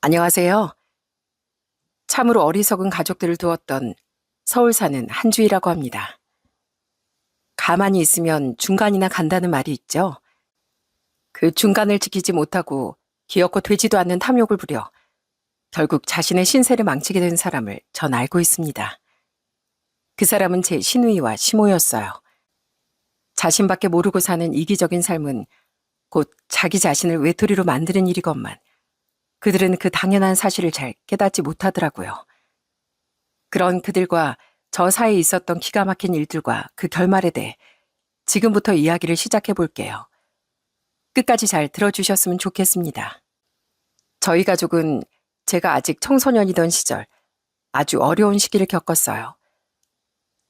안녕하세요. 참으로 어리석은 가족들을 두었던 서울 사는 한주희라고 합니다. 가만히 있으면 중간이나 간다는 말이 있죠. 그 중간을 지키지 못하고 기어코 되지도 않는 탐욕을 부려 결국 자신의 신세를 망치게 된 사람을 전 알고 있습니다. 그 사람은 제 시누이와 시모였어요. 자신밖에 모르고 사는 이기적인 삶은 곧 자기 자신을 외톨이로 만드는 일이건만 그들은 그 당연한 사실을 잘 깨닫지 못하더라고요. 그런 그들과 저 사이에 있었던 기가 막힌 일들과 그 결말에 대해 지금부터 이야기를 시작해 볼게요. 끝까지 잘 들어주셨으면 좋겠습니다. 저희 가족은 제가 아직 청소년이던 시절 아주 어려운 시기를 겪었어요.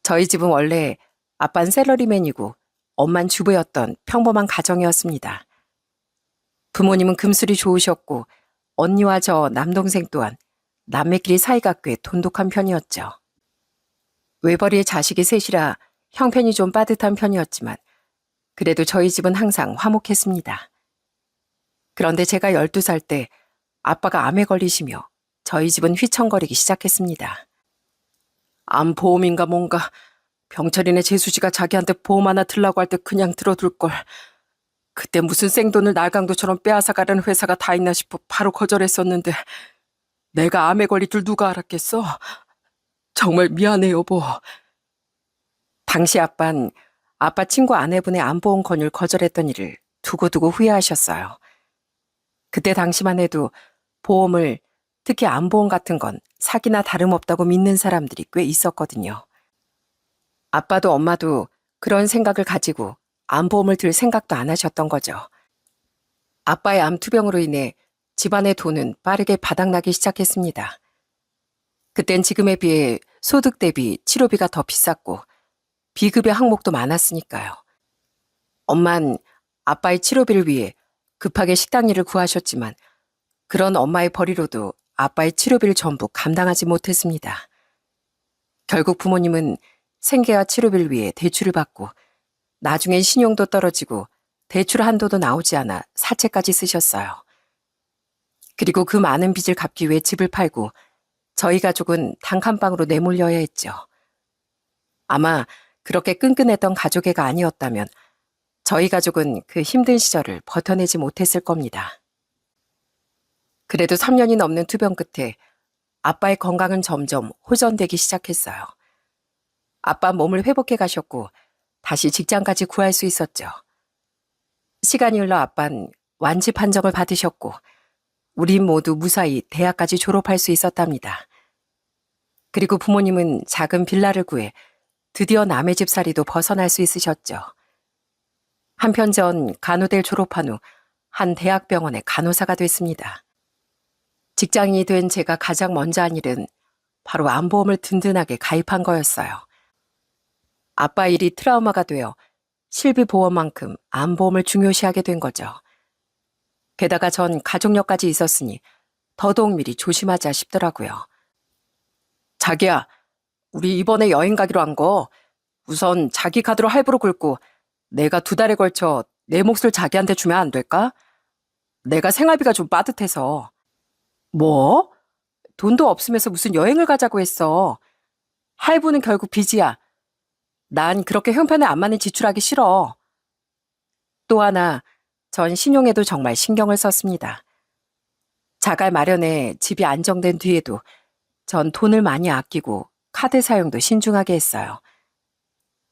저희 집은 원래 아빠는 샐러리맨이고 엄만 주부였던 평범한 가정이었습니다. 부모님은 금술이 좋으셨고 언니와 저 남동생 또한 남매끼리 사이가 꽤 돈독한 편이었죠. 외벌이의 자식이 셋이라 형편이 좀 빠듯한 편이었지만 그래도 저희 집은 항상 화목했습니다. 그런데 제가 12살 때 아빠가 암에 걸리시며 저희 집은 휘청거리기 시작했습니다. 암 보험인가 뭔가 병철이네 재수지가 자기한테 보험 하나 들라고 할 때 그냥 들어둘걸. 그때 무슨 생돈을 날강도처럼 빼앗아가려는 회사가 다 있나 싶어 바로 거절했었는데 내가 암에 걸릴 줄 누가 알았겠어? 정말 미안해 여보. 당시 아빤 아빠 친구 아내분의 암보험 권유를 거절했던 일을 두고두고 후회하셨어요. 그때 당시만 해도 보험을, 특히 암보험 같은 건 사기나 다름없다고 믿는 사람들이 꽤 있었거든요. 아빠도 엄마도 그런 생각을 가지고 암보험을 들 생각도 안 하셨던 거죠. 아빠의 암투병으로 인해 집안의 돈은 빠르게 바닥나기 시작했습니다. 그땐 지금에 비해 소득 대비 치료비가 더 비쌌고 비급여 항목도 많았으니까요. 엄만 아빠의 치료비를 위해 급하게 식당 일을 구하셨지만 그런 엄마의 벌이로도 아빠의 치료비를 전부 감당하지 못했습니다. 결국 부모님은 생계와 치료비를 위해 대출을 받고 나중엔 신용도 떨어지고 대출 한도도 나오지 않아 사채까지 쓰셨어요. 그리고 그 많은 빚을 갚기 위해 집을 팔고 저희 가족은 단칸방으로 내몰려야 했죠. 아마 그렇게 끈끈했던 가족애가 아니었다면 저희 가족은 그 힘든 시절을 버텨내지 못했을 겁니다. 그래도 3년이 넘는 투병 끝에 아빠의 건강은 점점 호전되기 시작했어요. 아빠 몸을 회복해 가셨고 다시 직장까지 구할 수 있었죠. 시간이 흘러 아빠는 완치 판정을 받으셨고 우리 모두 무사히 대학까지 졸업할 수 있었답니다. 그리고 부모님은 작은 빌라를 구해 드디어 남의 집살이도 벗어날 수 있으셨죠. 한편 전 간호대를 졸업한 후 한 대학병원의 간호사가 됐습니다. 직장인이 된 제가 가장 먼저 한 일은 바로 암보험을 든든하게 가입한 거였어요. 아빠 일이 트라우마가 되어 실비보험만큼 암보험을 중요시하게 된 거죠. 게다가 전 가족력까지 있었으니 더더욱 미리 조심하자 싶더라고요. 자기야, 우리 이번에 여행 가기로 한 거 우선 자기 카드로 할부로 긁고 내가 2달에 걸쳐 내 몫을 자기한테 주면 안 될까? 내가 생활비가 좀 빠듯해서. 뭐? 돈도 없으면서 무슨 여행을 가자고 했어. 할부는 결국 빚이야. 난 그렇게 형편에 안 맞는 지출하기 싫어. 또 하나, 전 신용에도 정말 신경을 썼습니다. 자갈 마련에 집이 안정된 뒤에도 전 돈을 많이 아끼고 카드 사용도 신중하게 했어요.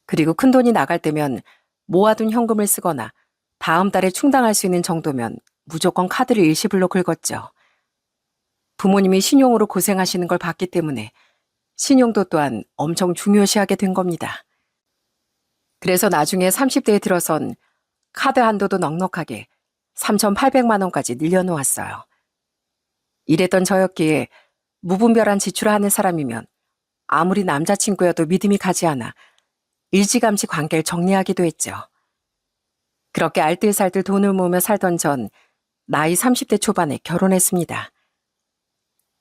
그리고 큰돈이 나갈 때면 모아둔 현금을 쓰거나 다음 달에 충당할 수 있는 정도면 무조건 카드를 일시불로 긁었죠. 부모님이 신용으로 고생하시는 걸 봤기 때문에 신용도 또한 엄청 중요시하게 된 겁니다. 그래서 나중에 30대에 들어선 카드 한도도 넉넉하게 3,800만 원까지 늘려놓았어요. 이랬던 저였기에 무분별한 지출을 하는 사람이면 아무리 남자친구여도 믿음이 가지 않아 일찌감치 관계를 정리하기도 했죠. 그렇게 알뜰살뜰 돈을 모으며 살던 전 나이 30대 초반에 결혼했습니다.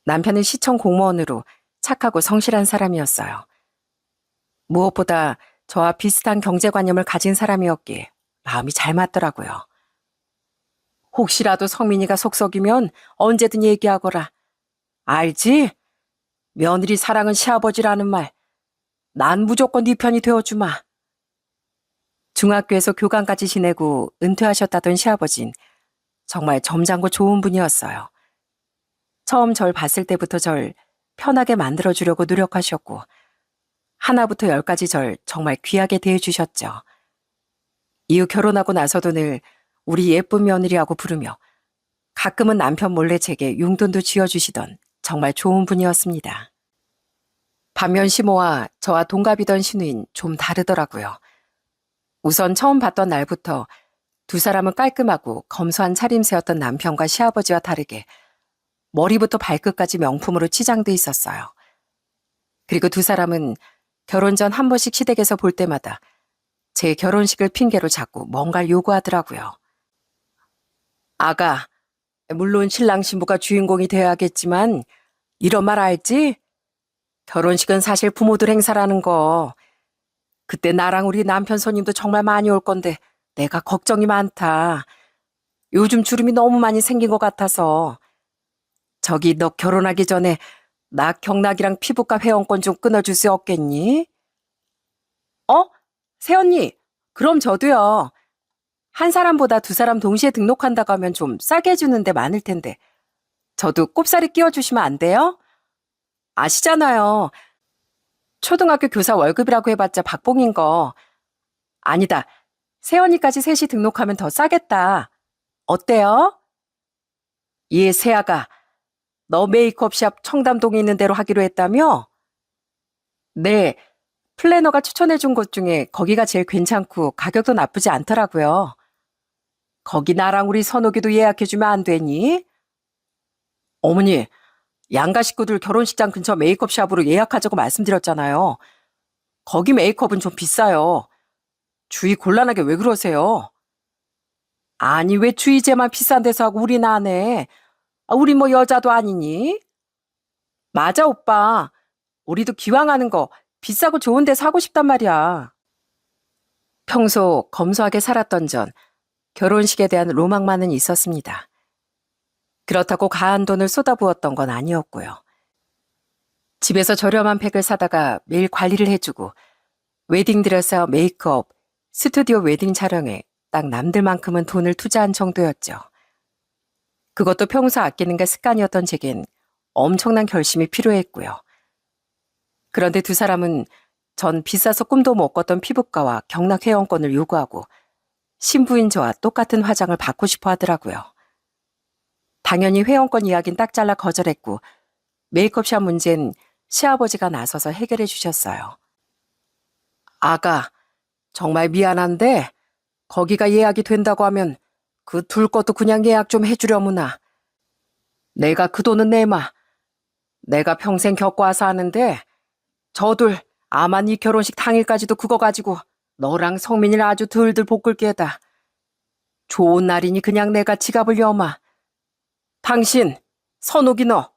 남편은 시청 공무원으로 착하고 성실한 사람이었어요. 무엇보다 저와 비슷한 경제관념을 가진 사람이었기에 마음이 잘 맞더라고요. 혹시라도 성민이가 속썩이면 언제든 얘기하거라. 알지? 며느리 사랑은 시아버지라는 말. 난 무조건 네 편이 되어주마. 중학교에서 교감까지 지내고 은퇴하셨다던 시아버진 정말 점잖고 좋은 분이었어요. 처음 절 봤을 때부터 절 편하게 만들어주려고 노력하셨고 하나부터 열까지 절 정말 귀하게 대해주셨죠. 이후 결혼하고 나서도 늘 우리 예쁜 며느리하고 부르며 가끔은 남편 몰래 제게 용돈도 쥐어주시던 정말 좋은 분이었습니다. 반면 시모와 저와 동갑이던 시누인 좀 다르더라고요. 우선 처음 봤던 날부터 두 사람은 깔끔하고 검소한 차림새였던 남편과 시아버지와 다르게 머리부터 발끝까지 명품으로 치장돼 있었어요. 그리고 두 사람은 결혼 전 한 번씩 시댁에서 볼 때마다 제 결혼식을 핑계로 자꾸 뭔가를 요구하더라고요. 아가, 물론 신랑 신부가 주인공이 되어야겠지만 이런 말 알지? 결혼식은 사실 부모들 행사라는 거. 그때 나랑 우리 남편 손님도 정말 많이 올 건데 내가 걱정이 많다. 요즘 주름이 너무 많이 생긴 것 같아서. 저기 너 결혼하기 전에 나 경락이랑 피부과 회원권 좀 끊어줄 수 없겠니? 어? 새언니, 그럼 저도요. 한 사람보다 두 사람 동시에 등록한다고 하면 좀 싸게 해주는데 많을 텐데. 저도 꼽사리 끼워주시면 안 돼요? 아시잖아요. 초등학교 교사 월급이라고 해봤자 박봉인 거. 아니다. 새언니까지 셋이 등록하면 더 싸겠다. 어때요? 예, 세아가. 너 메이크업샵 청담동에 있는 데로 하기로 했다며? 네. 플래너가 추천해준 곳 중에 거기가 제일 괜찮고 가격도 나쁘지 않더라고요. 거기 나랑 우리 선옥이도 예약해주면 안 되니? 어머니, 양가 식구들 결혼식장 근처 메이크업샵으로 예약하자고 말씀드렸잖아요. 거기 메이크업은 좀 비싸요. 주위 곤란하게 왜 그러세요? 아니, 왜 주희제만 비싼 데서 하고 우린 안 해? 우리 뭐 여자도 아니니? 맞아, 오빠. 우리도 기왕 하는 거 비싸고 좋은 데 사고 싶단 말이야. 평소 검소하게 살았던 전 결혼식에 대한 로망만은 있었습니다. 그렇다고 과한 돈을 쏟아부었던 건 아니었고요. 집에서 저렴한 팩을 사다가 매일 관리를 해주고 웨딩드레스와 메이크업, 스튜디오 웨딩 촬영에 딱 남들만큼은 돈을 투자한 정도였죠. 그것도 평소 아끼는 게 습관이었던 제겐 엄청난 결심이 필요했고요. 그런데 두 사람은 전 비싸서 꿈도 못 꿨던 피부과와 경락 회원권을 요구하고 신부인 저와 똑같은 화장을 받고 싶어 하더라고요. 당연히 회원권 이야기는 딱 잘라 거절했고 메이크업샵 문제는 시아버지가 나서서 해결해 주셨어요. 아가, 정말 미안한데 거기가 예약이 된다고 하면 그 둘 것도 그냥 예약 좀 해주려무나. 내가 그 돈은 내마. 내가 평생 겪고 와서 하는데 저둘 아마 네 결혼식 당일까지도 그거 가지고 너랑 성민이를 아주 들들 볶을 게다. 좋은 날이니 그냥 내가 지갑을 여마. 당신, 선옥이 너.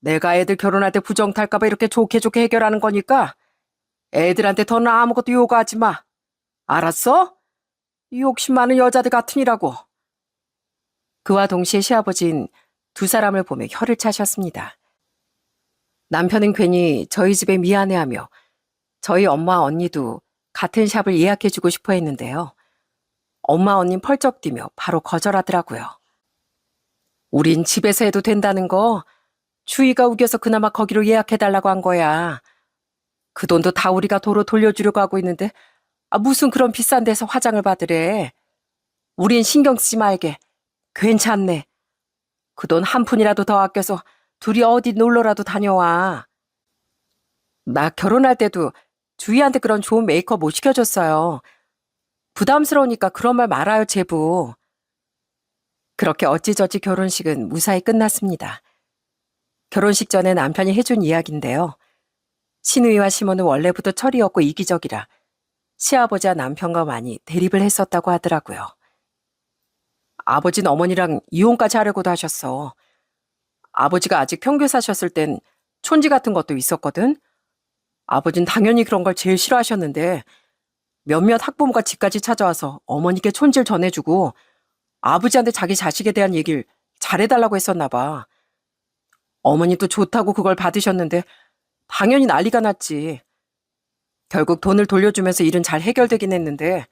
내가 애들 결혼할 때 부정 탈까봐 이렇게 좋게 좋게 해결하는 거니까 애들한테 더는 아무것도 요구하지 마. 알았어? 욕심 많은 여자들 같으니라고. 그와 동시에 시아버지는 두 사람을 보며 혀를 차셨습니다. 남편은 괜히 저희 집에 미안해하며 저희 엄마 언니도 같은 샵을 예약해주고 싶어 했는데요. 엄마 언니는 펄쩍 뛰며 바로 거절하더라고요. 우린 집에서 해도 된다는 거 주희가 우겨서 그나마 거기로 예약해달라고 한 거야. 그 돈도 다 우리가 도로 돌려주려고 하고 있는데 무슨 그런 비싼 데서 화장을 받으래. 우린 신경 쓰지 말게. 괜찮네. 그 돈 한 푼이라도 더 아껴서 둘이 어디 놀러라도 다녀와. 나 결혼할 때도 주희한테 그런 좋은 메이크업 못 시켜줬어요. 부담스러우니까 그런 말 말아요, 제부. 그렇게 어찌저찌 결혼식은 무사히 끝났습니다. 결혼식 전에 남편이 해준 이야기인데요. 시누이와 시모는 원래부터 철이 없고 이기적이라 시아버지와 남편과 많이 대립을 했었다고 하더라고요. 아버지는 어머니랑 이혼까지 하려고도 하셨어. 아버지가 아직 평교 사셨을 땐 촌지 같은 것도 있었거든. 아버진 당연히 그런 걸 제일 싫어하셨는데 몇몇 학부모가 집까지 찾아와서 어머니께 촌지를 전해주고 아버지한테 자기 자식에 대한 얘기를 잘해달라고 했었나 봐. 어머니도 좋다고 그걸 받으셨는데 당연히 난리가 났지. 결국 돈을 돌려주면서 일은 잘 해결되긴 했는데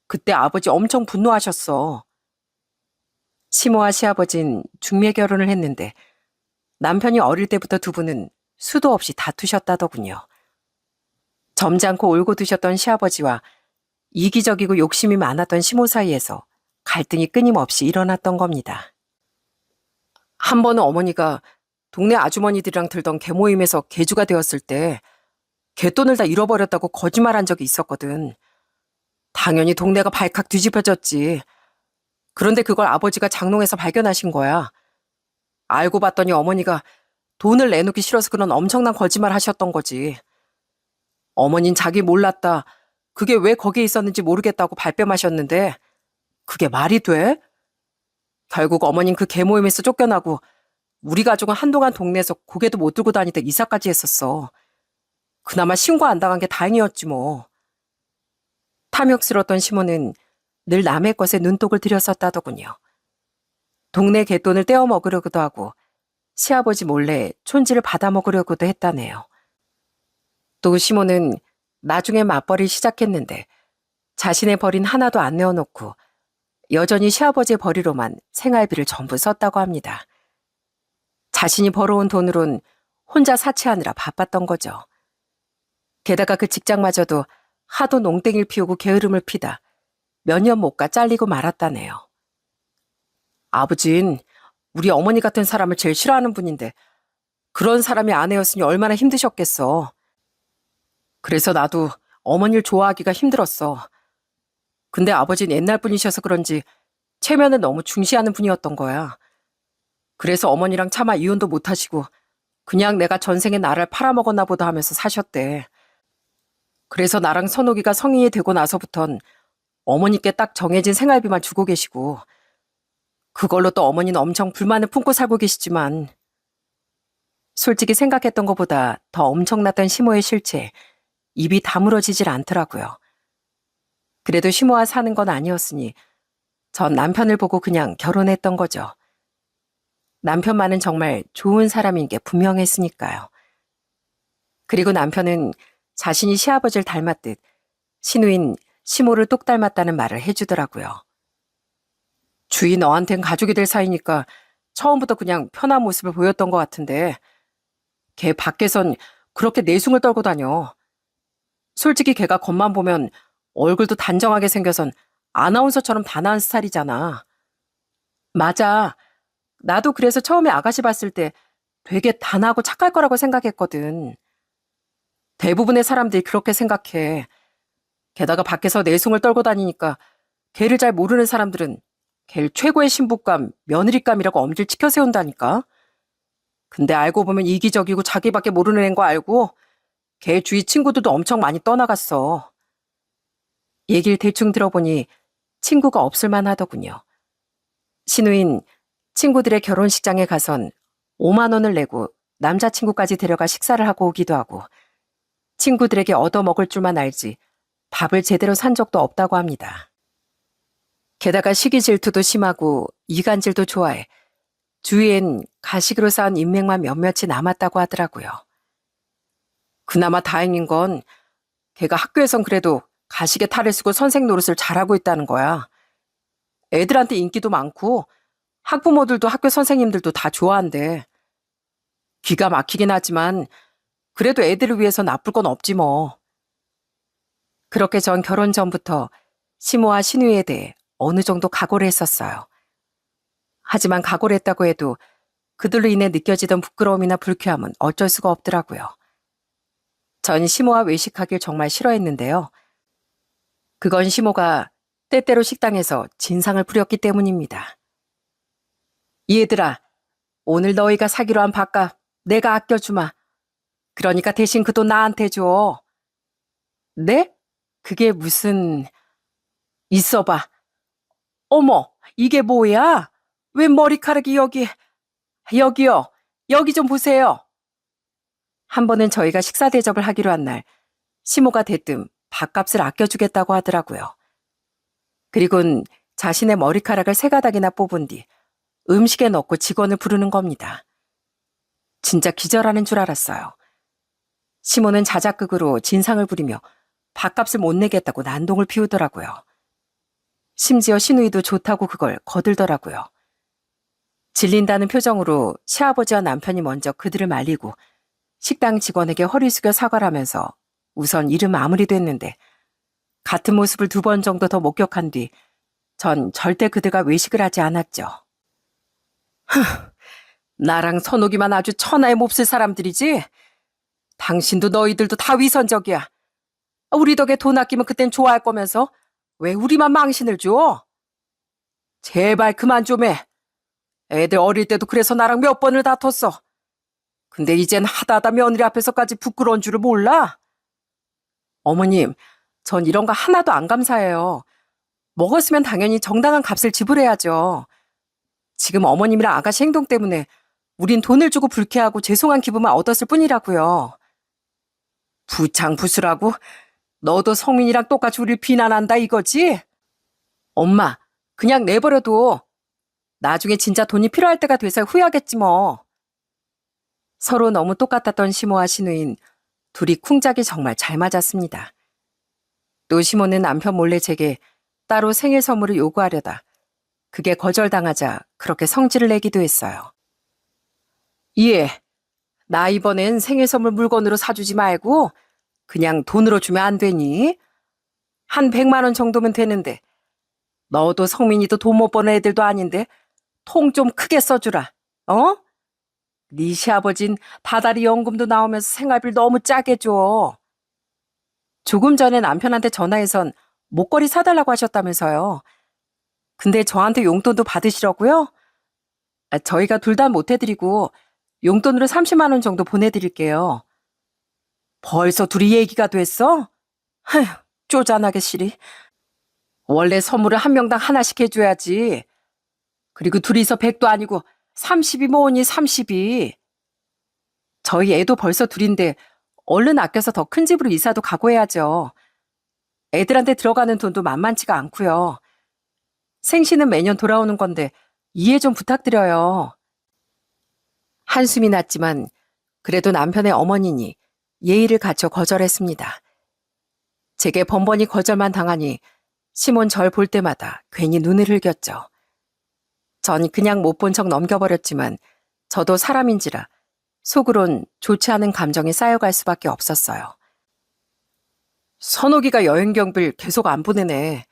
그때 아버지 엄청 분노하셨어. 시모와 시아버진 중매 결혼을 했는데 남편이 어릴 때부터 두 분은 수도 없이 다투셨다더군요. 점잖고 올고 드셨던 시아버지와 이기적이고 욕심이 많았던 시모 사이에서 갈등이 끊임없이 일어났던 겁니다. 한 번은 어머니가 동네 아주머니들이랑 들던 개모임에서 개주가 되었을 때 개돈을 다 잃어버렸다고 거짓말한 적이 있었거든. 당연히 동네가 발칵 뒤집혀졌지. 그런데 그걸 아버지가 장롱에서 발견하신 거야. 알고 봤더니 어머니가 돈을 내놓기 싫어서 그런 엄청난 거짓말 하셨던 거지. 어머닌 자기 몰랐다. 그게 왜 거기에 있었는지 모르겠다고 발뺌하셨는데 그게 말이 돼? 결국 어머닌 그 개모임에서 쫓겨나고 우리 가족은 한동안 동네에서 고개도 못 들고 다니다 이사까지 했었어. 그나마 신고 안 당한 게 다행이었지 뭐. 탐욕스러웠던 시모는 늘 남의 것에 눈독을 들였었다더군요. 동네 개돈을 떼어 먹으려고도 하고 시아버지 몰래 촌지를 받아 먹으려고도 했다네요. 또 시모는 나중에 맞벌이를 시작했는데 자신의 벌인 하나도 안 내어놓고 여전히 시아버지의 벌이로만 생활비를 전부 썼다고 합니다. 자신이 벌어온 돈으론 혼자 사치하느라 바빴던 거죠. 게다가 그 직장마저도 하도 농땡이를 피우고 게으름을 피다 몇 년 못 가 잘리고 말았다네요. 아버진 우리 어머니 같은 사람을 제일 싫어하는 분인데 그런 사람이 아내였으니 얼마나 힘드셨겠어. 그래서 나도 어머니를 좋아하기가 힘들었어. 근데 아버지는 옛날 분이셔서 그런지 체면을 너무 중시하는 분이었던 거야. 그래서 어머니랑 차마 이혼도 못 하시고 그냥 내가 전생에 나를 팔아먹었나 보다 하면서 사셨대. 그래서 나랑 선옥이가 성인이 되고 나서부턴 어머니께 딱 정해진 생활비만 주고 계시고 그걸로 또 어머니는 엄청 불만을 품고 살고 계시지만 솔직히 생각했던 것보다 더 엄청났던 시모의 실체에 입이 다물어지질 않더라고요. 그래도 시모와 사는 건 아니었으니 전 남편을 보고 그냥 결혼했던 거죠. 남편만은 정말 좋은 사람인 게 분명했으니까요. 그리고 남편은 자신이 시아버지를 닮았듯 시누인 시모를 똑 닮았다는 말을 해주더라고요. 주위 너한텐 가족이 될 사이니까 처음부터 그냥 편한 모습을 보였던 것 같은데 걔 밖에선 그렇게 내숭을 떨고 다녀. 솔직히 걔가 겉만 보면 얼굴도 단정하게 생겨선 아나운서처럼 단아한 스타일이잖아. 맞아. 나도 그래서 처음에 아가씨 봤을 때 되게 단아하고 착할 거라고 생각했거든. 대부분의 사람들이 그렇게 생각해. 게다가 밖에서 내숭을 떨고 다니니까 걔를 잘 모르는 사람들은 걔를 최고의 신부감, 며느리감이라고 엄지를 치켜 세운다니까. 근데 알고 보면 이기적이고 자기밖에 모르는 애인 거 알고 걔 주위 친구들도 엄청 많이 떠나갔어. 얘기를 대충 들어보니 친구가 없을 만하더군요. 신우인 친구들의 결혼식장에 가선 5만 원을 내고 남자친구까지 데려가 식사를 하고 오기도 하고 친구들에게 얻어먹을 줄만 알지 밥을 제대로 산 적도 없다고 합니다. 게다가 시기 질투도 심하고 이간질도 좋아해 주위엔 가식으로 쌓은 인맥만 몇몇이 남았다고 하더라고요. 그나마 다행인 건 걔가 학교에선 그래도 가식의 탈을 쓰고 선생 노릇을 잘하고 있다는 거야. 애들한테 인기도 많고 학부모들도 학교 선생님들도 다 좋아한대. 기가 막히긴 하지만 그래도 애들을 위해서 나쁠 건 없지 뭐. 그렇게 전 결혼 전부터 시모와 신우에 대해 어느 정도 각오를 했었어요. 하지만 각오를 했다고 해도 그들로 인해 느껴지던 부끄러움이나 불쾌함은 어쩔 수가 없더라고요. 전 시모와 외식하길 정말 싫어했는데요. 그건 시모가 때때로 식당에서 진상을 부렸기 때문입니다. 얘들아, 오늘 너희가 사기로 한 밥값 내가 아껴주마. 그러니까 대신 그 돈 나한테 줘. 네? 그게 무슨... 있어봐. 어머, 이게 뭐야? 왜 머리카락이 여기... 여기요. 여기 좀 보세요. 한 번은 저희가 식사 대접을 하기로 한 날 시모가 대뜸 밥값을 아껴주겠다고 하더라고요. 그리곤 자신의 머리카락을 세 가닥이나 뽑은 뒤 음식에 넣고 직원을 부르는 겁니다. 진짜 기절하는 줄 알았어요. 시몬은 자작극으로 진상을 부리며 밥값을 못 내겠다고 난동을 피우더라고요. 심지어 시누이도 좋다고 그걸 거들더라고요. 질린다는 표정으로 시아버지와 남편이 먼저 그들을 말리고 식당 직원에게 허리 숙여 사과를 하면서 우선 이름 마무리도 했는데 같은 모습을 2번 정도 더 목격한 뒤 전 절대 그들과 외식을 하지 않았죠. 나랑 선옥이만 아주 천하에 몹쓸 사람들이지? 당신도 너희들도 다 위선적이야. 우리 덕에 돈 아끼면 그땐 좋아할 거면서 왜 우리만 망신을 줘? 제발 그만 좀 해. 애들 어릴 때도 그래서 나랑 몇 번을 다퉜어. 근데 이젠 하다하다 며느리 앞에서까지 부끄러운 줄을 몰라? 어머님, 전 이런 거 하나도 안 감사해요. 먹었으면 당연히 정당한 값을 지불해야죠. 지금 어머님이랑 아가씨 행동 때문에 우린 돈을 주고 불쾌하고 죄송한 기분만 얻었을 뿐이라고요. 부창부수라고? 너도 성민이랑 똑같이 우릴 비난한다 이거지? 엄마, 그냥 내버려둬. 나중에 진짜 돈이 필요할 때가 돼서 후회하겠지 뭐. 서로 너무 똑같았던 시모와 시누인 둘이 쿵짝이 정말 잘 맞았습니다. 또 시모는 남편 몰래 제게 따로 생일 선물을 요구하려다 그게 거절당하자 그렇게 성질을 내기도 했어요. 예, 나 이번엔 생일 선물 물건으로 사주지 말고 그냥 돈으로 주면 안 되니? 한 100만 원 정도면 되는데 너도 성민이도 돈 못 버는 애들도 아닌데 통 좀 크게 써주라. 어? 네 시아버진 다달이 연금도 나오면서 생활비를 너무 짜게 줘. 조금 전에 남편한테 전화해선 목걸이 사달라고 하셨다면서요. 근데 저한테 용돈도 받으시려고요? 저희가 둘 다 못 해드리고 용돈으로 30만 원 정도 보내드릴게요. 벌써 둘이 얘기가 됐어? 휴, 쪼잔하게 시리. 원래 선물을 한 명당 하나씩 해줘야지. 그리고 둘이서 100도 아니고 30이 뭐니 30이. 저희 애도 벌써 둘인데 얼른 아껴서 더 큰 집으로 이사도 가고 해야죠. 애들한테 들어가는 돈도 만만치가 않고요. 생신은 매년 돌아오는 건데 이해 좀 부탁드려요. 한숨이 났지만 그래도 남편의 어머니니 예의를 갖춰 거절했습니다. 제게 번번이 거절만 당하니 시몬 절 볼 때마다 괜히 눈을 흘겼죠. 전 그냥 못 본 척 넘겨버렸지만 저도 사람인지라 속으론 좋지 않은 감정이 쌓여갈 수밖에 없었어요. 선옥이가 여행 경비를 계속 안 보내네.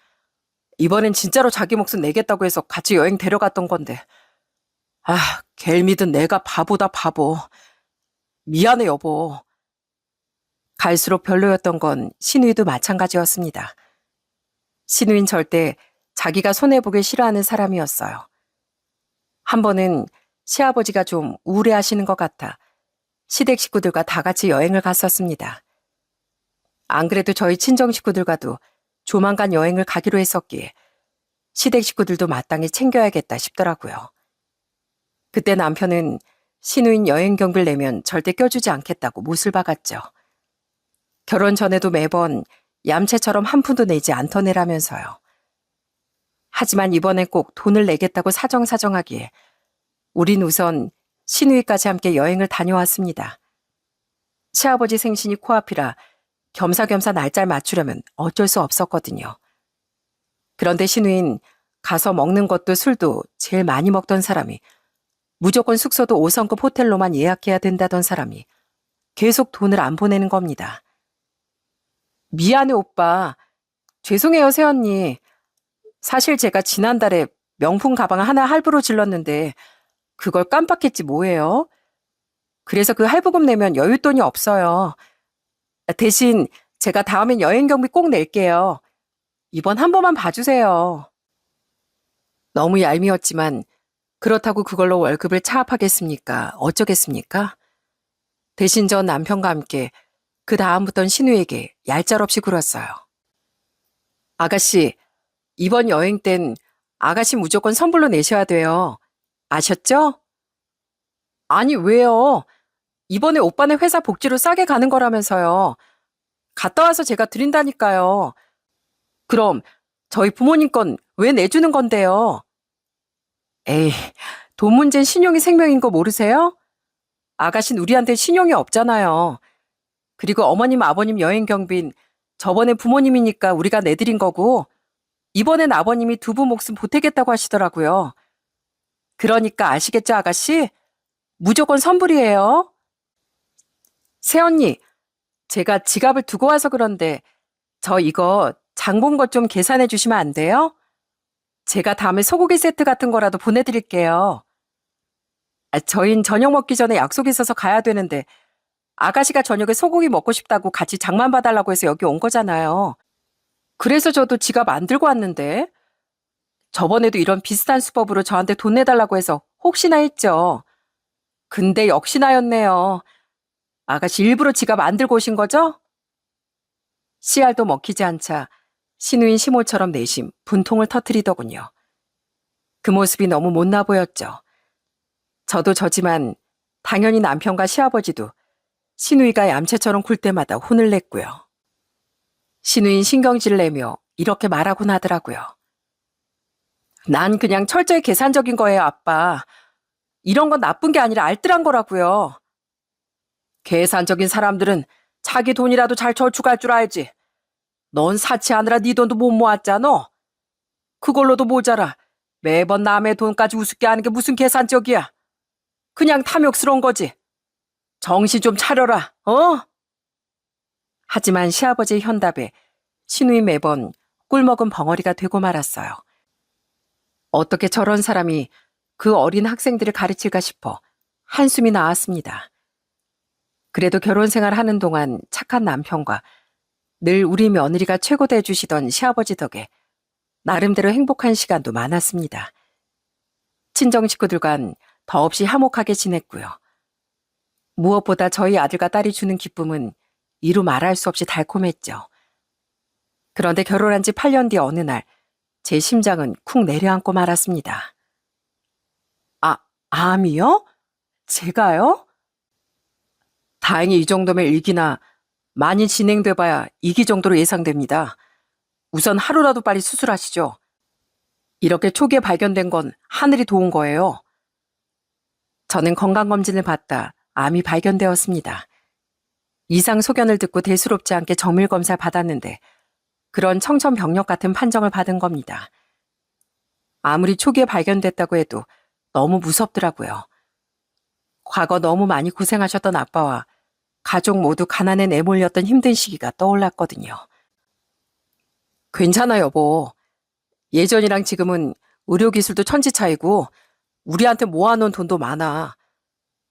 이번엔 진짜로 자기 몫은 내겠다고 해서 같이 여행 데려갔던 건데. 아, 걘 믿은 내가 바보다 바보. 미안해 여보. 갈수록 별로였던 건 시누이도 마찬가지였습니다. 시누인 절대 자기가 손해보길 싫어하는 사람이었어요. 한 번은 시아버지가 좀 우울해하시는 것 같아 시댁 식구들과 다 같이 여행을 갔었습니다. 안 그래도 저희 친정 식구들과도 조만간 여행을 가기로 했었기에 시댁 식구들도 마땅히 챙겨야겠다 싶더라고요. 그때 남편은 시누인 여행 경비를 내면 절대 껴주지 않겠다고 못을 박았죠. 결혼 전에도 매번 얌체처럼 한 푼도 내지 않더내라면서요. 하지만 이번엔 꼭 돈을 내겠다고 사정사정하기에 우린 우선 시누이까지 함께 여행을 다녀왔습니다. 시아버지 생신이 코앞이라 겸사겸사 날짜를 맞추려면 어쩔 수 없었거든요. 그런데 시누인 가서 먹는 것도 술도 제일 많이 먹던 사람이 무조건 숙소도 5성급 호텔로만 예약해야 된다던 사람이 계속 돈을 안 보내는 겁니다. 미안해 오빠. 죄송해요 새언니. 사실 제가 지난달에 명품 가방 하나 할부로 질렀는데 그걸 깜빡했지 뭐예요. 그래서 그 할부금 내면 여윳돈이 없어요. 대신 제가 다음엔 여행 경비 꼭 낼게요. 이번 한 번만 봐주세요. 너무 얄미웠지만 그렇다고 그걸로 월급을 차압하겠습니까? 어쩌겠습니까? 대신 전 남편과 함께 그 다음부턴 신우에게 얄짤없이 굴었어요. 아가씨, 이번 여행 땐 아가씨 무조건 선불로 내셔야 돼요. 아셨죠? 아니 왜요? 이번에 오빠네 회사 복지로 싸게 가는 거라면서요. 갔다 와서 제가 드린다니까요. 그럼 저희 부모님 건 왜 내주는 건데요? 에이, 돈 문제는 신용이 생명인 거 모르세요? 아가씨는 우리한테 신용이 없잖아요. 그리고 어머님, 아버님 여행 경비는 저번에 부모님이니까 우리가 내드린 거고, 이번엔 아버님이 두부 목숨 보태겠다고 하시더라고요. 그러니까 아시겠죠, 아가씨? 무조건 선불이에요. 새언니, 제가 지갑을 두고 와서 그런데 저 이거 장 본 것 좀 계산해 주시면 안 돼요? 제가 다음에 소고기 세트 같은 거라도 보내드릴게요. 저흰 저녁 먹기 전에 약속 있어서 가야 되는데 아가씨가 저녁에 소고기 먹고 싶다고 같이 장만 봐달라고 해서 여기 온 거잖아요. 그래서 저도 지갑 안 들고 왔는데 저번에도 이런 비슷한 수법으로 저한테 돈 내달라고 해서 혹시나 했죠. 근데 역시나였네요. 아가씨 일부러 지갑 안 들고 오신 거죠? 씨알도 먹히지 않자 신우인 시모처럼 내심 분통을 터뜨리더군요. 그 모습이 너무 못나 보였죠. 저도 저지만 당연히 남편과 시아버지도 신우이가 얌체처럼 굴 때마다 혼을 냈고요. 신우인 신경질을 내며 이렇게 말하곤 하더라고요. 난 그냥 철저히 계산적인 거예요, 아빠. 이런 건 나쁜 게 아니라 알뜰한 거라고요. 계산적인 사람들은 자기 돈이라도 잘 저축할 줄 알지. 넌 사치하느라 네 돈도 못 모았잖아. 그걸로도 모자라. 매번 남의 돈까지 우습게 하는 게 무슨 계산적이야. 그냥 탐욕스러운 거지. 정신 좀 차려라, 어? 하지만 시아버지의 현답에 신우이 매번 꿀먹은 벙어리가 되고 말았어요. 어떻게 저런 사람이 그 어린 학생들을 가르칠까 싶어 한숨이 나왔습니다. 그래도 결혼 생활 하는 동안 착한 남편과 늘 우리 며느리가 최고대 해주시던 시아버지 덕에 나름대로 행복한 시간도 많았습니다. 친정 식구들과는 더없이 화목하게 지냈고요. 무엇보다 저희 아들과 딸이 주는 기쁨은 이루 말할 수 없이 달콤했죠. 그런데 결혼한 지 8년 뒤 어느 날 제 심장은 쿵 내려앉고 말았습니다. 암이요? 제가요? 다행히 이 정도면 일기나 많이 진행돼 봐야 2기 정도로 예상됩니다. 우선 하루라도 빨리 수술하시죠. 이렇게 초기에 발견된 건 하늘이 도운 거예요. 저는 건강검진을 받다 암이 발견되었습니다. 이상 소견을 듣고 대수롭지 않게 정밀검사를 받았는데 그런 청천벽력 같은 판정을 받은 겁니다. 아무리 초기에 발견됐다고 해도 너무 무섭더라고요. 과거 너무 많이 고생하셨던 아빠와 가족 모두 가난에 내몰렸던 힘든 시기가 떠올랐거든요. 괜찮아, 여보. 예전이랑 지금은 의료기술도 천지 차이고 우리한테 모아놓은 돈도 많아.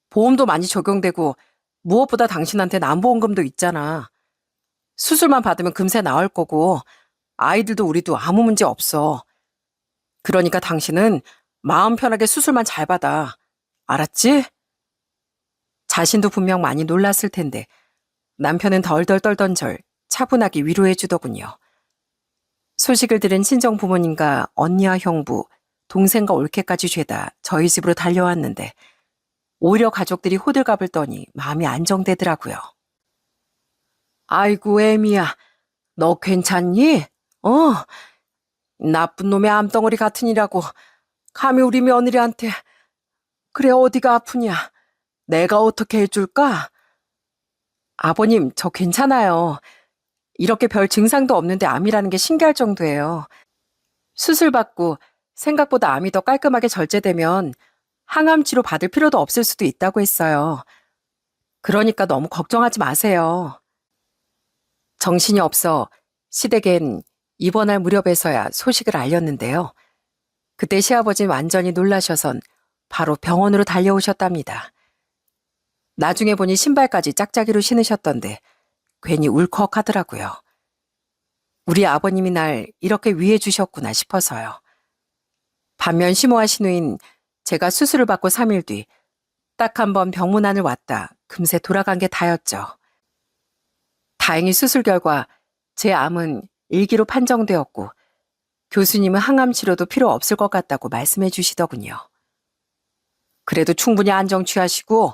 보험도 많이 적용되고 무엇보다 당신한테는 안보험금도 있잖아. 수술만 받으면 금세 나을 거고 아이들도 우리도 아무 문제 없어. 그러니까 당신은 마음 편하게 수술만 잘 받아. 알았지? 자신도 분명 많이 놀랐을 텐데 남편은 덜덜 떨던 절 차분하게 위로해 주더군요. 소식을 들은 친정 부모님과 언니와 형부, 동생과 올케까지 죄다 저희 집으로 달려왔는데 오히려 가족들이 호들갑을 떠니 마음이 안정되더라고요. 아이고 애미야, 너 괜찮니? 나쁜 놈의 암덩어리 같으니라고 감히 우리 며느리한테. 그래 어디가 아프냐? 내가 어떻게 해줄까? 아버님, 저 괜찮아요. 이렇게 별 증상도 없는데 암이라는 게 신기할 정도예요. 수술 받고 생각보다 암이 더 깔끔하게 절제되면 항암 치료 받을 필요도 없을 수도 있다고 했어요. 그러니까 너무 걱정하지 마세요. 정신이 없어 시댁엔 입원할 무렵에서야 소식을 알렸는데요. 그때 시아버지는 완전히 놀라셔선 바로 병원으로 달려오셨답니다. 나중에 보니 신발까지 짝짝이로 신으셨던데 괜히 울컥하더라고요. 우리 아버님이 날 이렇게 위해 주셨구나 싶어서요. 반면 시모와 시누인 제가 수술을 받고 3일 뒤 딱 한 번 병문안을 왔다 금세 돌아간 게 다였죠. 다행히 수술 결과 제 암은 1기로 판정되었고 교수님은 항암 치료도 필요 없을 것 같다고 말씀해 주시더군요. 그래도 충분히 안정 취하시고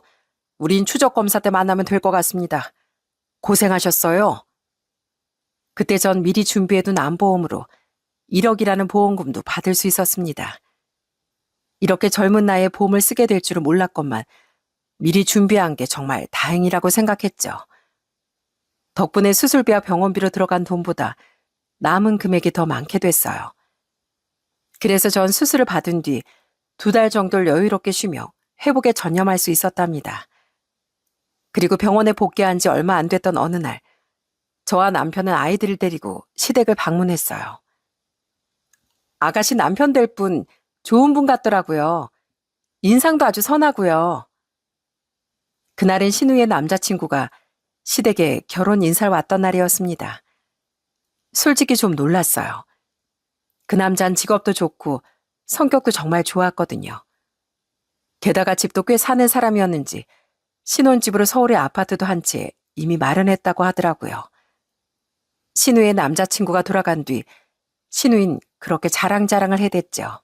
우린 추적 검사 때 만나면 될 것 같습니다. 고생하셨어요. 그때 전 미리 준비해둔 암보험으로 1억이라는 보험금도 받을 수 있었습니다. 이렇게 젊은 나이에 보험을 쓰게 될 줄은 몰랐건만 미리 준비한 게 정말 다행이라고 생각했죠. 덕분에 수술비와 병원비로 들어간 돈보다 남은 금액이 더 많게 됐어요. 그래서 전 수술을 받은 뒤 2달 정도를 여유롭게 쉬며 회복에 전념할 수 있었답니다. 그리고 병원에 복귀한 지 얼마 안 됐던 어느 날, 저와 남편은 아이들을 데리고 시댁을 방문했어요. 아가씨 남편 될 분 좋은 분 같더라고요. 인상도 아주 선하고요. 그날은 신우의 남자친구가 시댁에 결혼 인사를 왔던 날이었습니다. 솔직히 좀 놀랐어요. 그 남자는 직업도 좋고 성격도 정말 좋았거든요. 게다가 집도 꽤 사는 사람이었는지 신혼집으로 서울의 아파트도 한 채 이미 마련했다고 하더라고요. 신우의 남자친구가 돌아간 뒤 신우인 그렇게 자랑자랑을 해댔죠.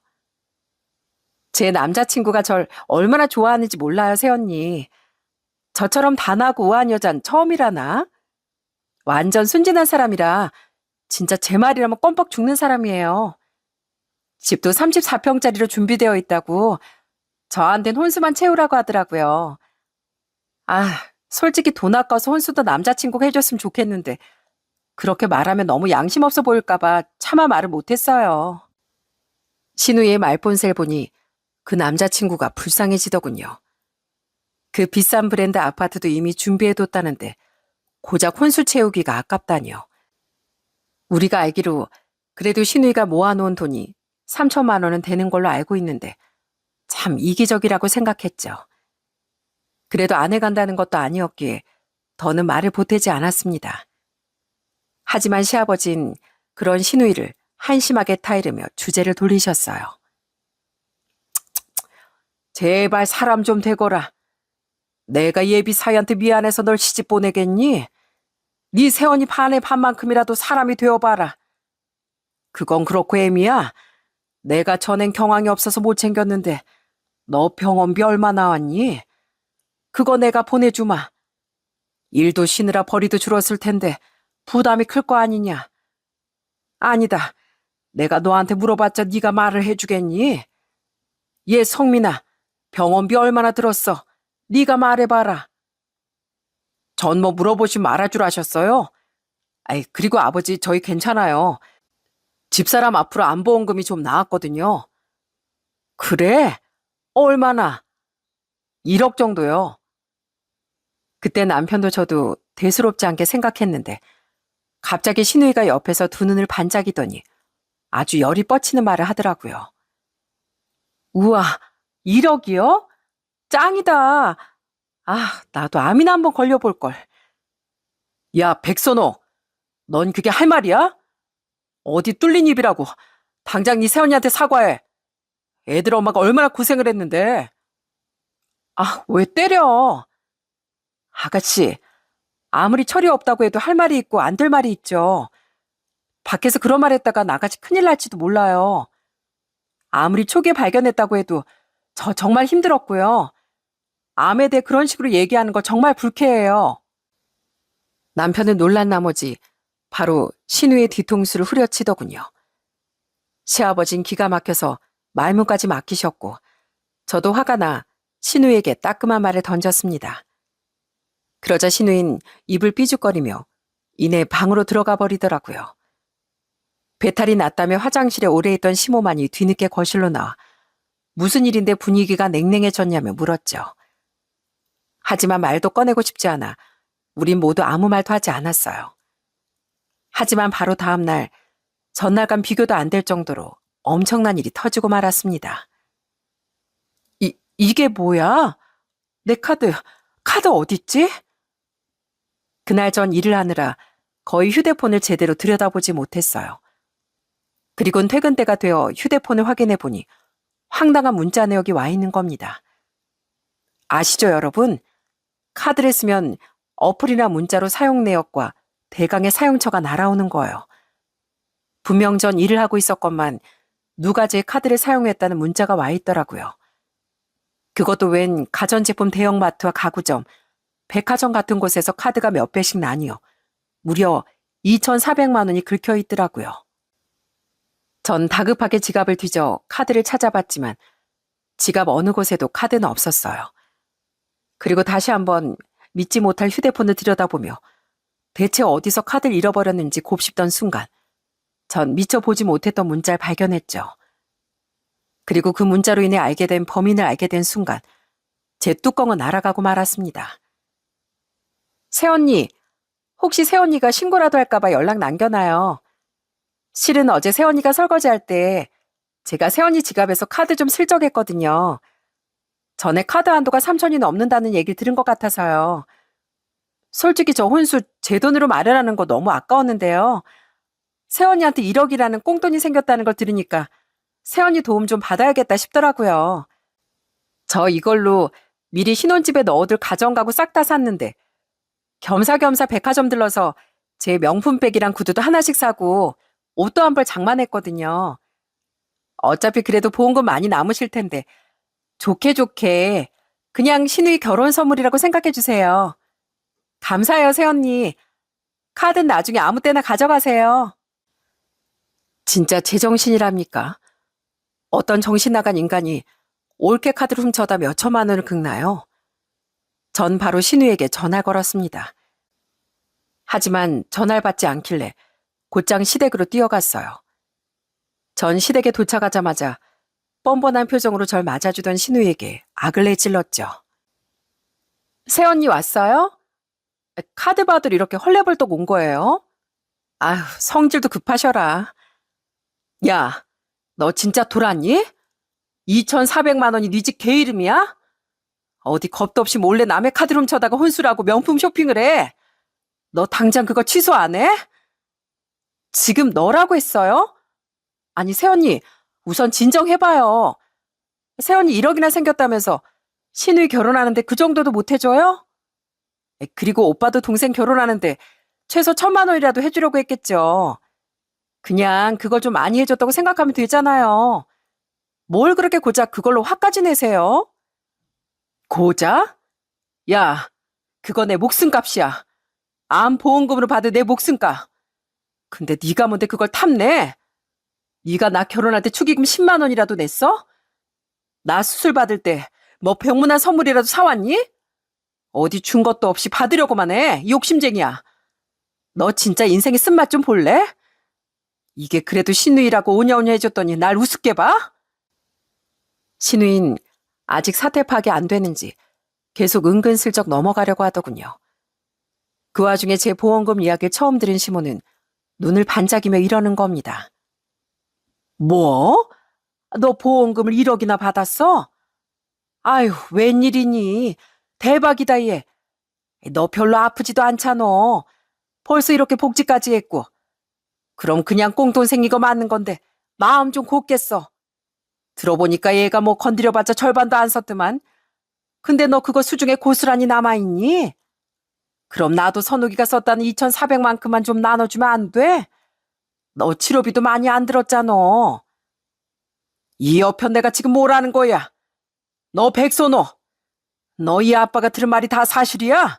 제 남자친구가 절 얼마나 좋아하는지 몰라요, 새언니. 저처럼 단하고 우아한 여잔 처음이라나? 완전 순진한 사람이라 진짜 제 말이라면 껌뻑 죽는 사람이에요. 집도 34평짜리로 준비되어 있다고 저한텐 혼수만 채우라고 하더라고요. 아, 솔직히 돈 아까워서 혼수도 남자친구가 해줬으면 좋겠는데 그렇게 말하면 너무 양심 없어 보일까봐 차마 말을 못했어요. 신우의 말본세를 보니 그 남자친구가 불쌍해지더군요. 그 비싼 브랜드 아파트도 이미 준비해뒀다는데 고작 혼수 채우기가 아깝다니요. 우리가 알기로 그래도 신우이가 모아놓은 돈이 3천만 원은 되는 걸로 알고 있는데 참 이기적이라고 생각했죠. 그래도 아내 간다는 것도 아니었기에 더는 말을 보태지 않았습니다. 하지만 시아버진 그런 신우이를 한심하게 타이르며 주제를 돌리셨어요. 제발 사람 좀 되거라. 내가 예비 사위한테 미안해서 널 시집 보내겠니? 네 새언니 반의 반만큼이라도 사람이 되어봐라. 그건 그렇고 애미야. 내가 전엔 경황이 없어서 못 챙겼는데 너 병원비 얼마 나왔니? 그거 내가 보내주마. 일도 쉬느라 벌이도 줄었을 텐데 부담이 클 거 아니냐? 아니다. 내가 너한테 물어봤자 네가 말을 해주겠니? 얘 성민아, 병원비 얼마나 들었어? 네가 말해봐라. 전 뭐 물어보시면 말할 줄 아셨어요? 아이, 그리고 아버지 저희 괜찮아요. 집사람 앞으로 안보험금이 좀 나왔거든요. 그래? 얼마나? 1억 정도요. 그때 남편도 저도 대수롭지 않게 생각했는데 갑자기 신우이가 옆에서 두 눈을 반짝이더니 아주 열이 뻗치는 말을 하더라고요. 우와, 1억이요? 짱이다. 아, 나도 암이나 한번 걸려볼걸. 야, 백선호, 넌 그게 할 말이야? 어디 뚫린 입이라고. 당장 네 새언니한테 사과해. 애들 엄마가 얼마나 고생을 했는데. 아, 왜 때려? 아가씨, 아무리 철이 없다고 해도 할 말이 있고 안 될 말이 있죠. 밖에서 그런 말 했다가 나같이 큰일 날지도 몰라요. 아무리 초기에 발견했다고 해도 저 정말 힘들었고요. 암에 대해 그런 식으로 얘기하는 거 정말 불쾌해요. 남편은 놀란 나머지 바로 신우의 뒤통수를 후려치더군요. 시아버진 기가 막혀서 말문까지 막히셨고 저도 화가 나 신우에게 따끔한 말을 던졌습니다. 그러자 신우인 입을 삐죽거리며 이내 방으로 들어가 버리더라고요. 배탈이 났다며 화장실에 오래 있던 시모만이 뒤늦게 거실로 나와 무슨 일인데 분위기가 냉랭해졌냐며 물었죠. 하지만 말도 꺼내고 싶지 않아 우린 모두 아무 말도 하지 않았어요. 하지만 바로 다음 날 전날과 비교도 안 될 정도로 엄청난 일이 터지고 말았습니다. 이게 뭐야? 내 카드 어딨지? 그날 전 일을 하느라 거의 휴대폰을 제대로 들여다보지 못했어요. 그리곤 퇴근 때가 되어 휴대폰을 확인해 보니 황당한 문자 내역이 와 있는 겁니다. 아시죠, 여러분? 카드를 쓰면 어플이나 문자로 사용 내역과 대강의 사용처가 날아오는 거예요. 분명 전 일을 하고 있었건만 누가 제 카드를 사용했다는 문자가 와 있더라고요. 그것도 웬 가전제품 대형마트와 가구점, 백화점 같은 곳에서 카드가 몇 배씩 나뉘어 무려 2,400만 원이 긁혀 있더라고요. 전 다급하게 지갑을 뒤져 카드를 찾아봤지만 지갑 어느 곳에도 카드는 없었어요. 그리고 다시 한번 믿지 못할 휴대폰을 들여다보며 대체 어디서 카드를 잃어버렸는지 곱씹던 순간 전 미처 보지 못했던 문자를 발견했죠. 그리고 그 문자로 인해 알게 된 범인을 알게 된 순간 제 뚜껑은 날아가고 말았습니다. 새언니, 혹시 새언니가 신고라도 할까봐 연락 남겨놔요. 실은 어제 새언니가 설거지할 때 제가 새언니 지갑에서 카드 좀 슬쩍했거든요. 전에 카드 한도가 3천이 넘는다는 얘기를 들은 것 같아서요. 솔직히 저 혼수 제 돈으로 마련하는 거 너무 아까웠는데요. 새언니한테 1억이라는 꽁돈이 생겼다는 걸 들으니까 새언니 도움 좀 받아야겠다 싶더라고요. 저 이걸로 미리 신혼집에 넣어둘 가전가구 싹 다 샀는데 겸사겸사 백화점 들러서 제 명품백이랑 구두도 하나씩 사고 옷도 한 벌 장만했거든요. 어차피 그래도 보험금 많이 남으실 텐데 좋게 좋게 그냥 신우이 결혼 선물이라고 생각해 주세요. 감사해요, 새언니. 카드는 나중에 아무 때나 가져가세요. 진짜 제정신이랍니까? 어떤 정신 나간 인간이 올케 카드를 훔쳐다 몇 천만 원을 긁나요? 전 바로 신우에게 전화를 걸었습니다. 하지만 전화를 받지 않길래 곧장 시댁으로 뛰어갔어요. 전 시댁에 도착하자마자 뻔뻔한 표정으로 절 맞아주던 신우에게 악을 내찔렀죠. 새언니 왔어요? 카드 받으러 이렇게 헐레벌떡 온 거예요? 아휴, 성질도 급하셔라. 야, 너 진짜 돌았니? 2,400만 원이 네 집 개 이름이야? 어디 겁도 없이 몰래 남의 카드를 훔쳐다가 혼수라고 명품 쇼핑을 해? 너 당장 그거 취소 안 해? 지금 너라고 했어요? 아니, 새언니, 우선 진정해봐요. 새언니 1억이나 생겼다면서 신우이 결혼하는데 그 정도도 못 해줘요? 그리고 오빠도 동생 결혼하는데 최소 1,000만 원이라도 해주려고 했겠죠. 그냥 그걸 좀 많이 해줬다고 생각하면 되잖아요. 뭘 그렇게 고작 그걸로 화까지 내세요? 고작? 야, 그거 내 목숨값이야. 암 보험금으로 받은 내 목숨값. 근데 네가 뭔데 그걸 탐내? 네가 나 결혼할 때 축의금 10만 원이라도 냈어? 나 수술 받을 때 뭐 병문안 선물이라도 사왔니? 어디 준 것도 없이 받으려고만 해. 욕심쟁이야. 너 진짜 인생의 쓴맛 좀 볼래? 이게 그래도 신우이라고 오냐오냐 해줬더니 날 우습게 봐? 신우인 아직 사태 파악이 안 되는지 계속 은근슬쩍 넘어가려고 하더군요. 그 와중에 제 보험금 이야기를 처음 들은 시모는 눈을 반짝이며 이러는 겁니다. 뭐? 너 보험금을 1억이나 받았어? 아휴, 웬일이니? 대박이다, 얘. 너 별로 아프지도 않잖아. 벌써 이렇게 복지까지 했고. 그럼 그냥 꽁돈 생긴 거 맞는 건데 마음 좀 곱겠어. 들어보니까 얘가 뭐 건드려봤자 절반도 안 썼더만. 근데 너 그거 수중에 고스란히 남아있니? 그럼 나도 선욱이가 썼다는 2,400만큼만 좀 나눠주면 안 돼? 너 치료비도 많이 안 들었잖아. 이 여편 내가 지금 뭐라는 거야? 너 백선호, 너 이 아빠가 들은 말이 다 사실이야?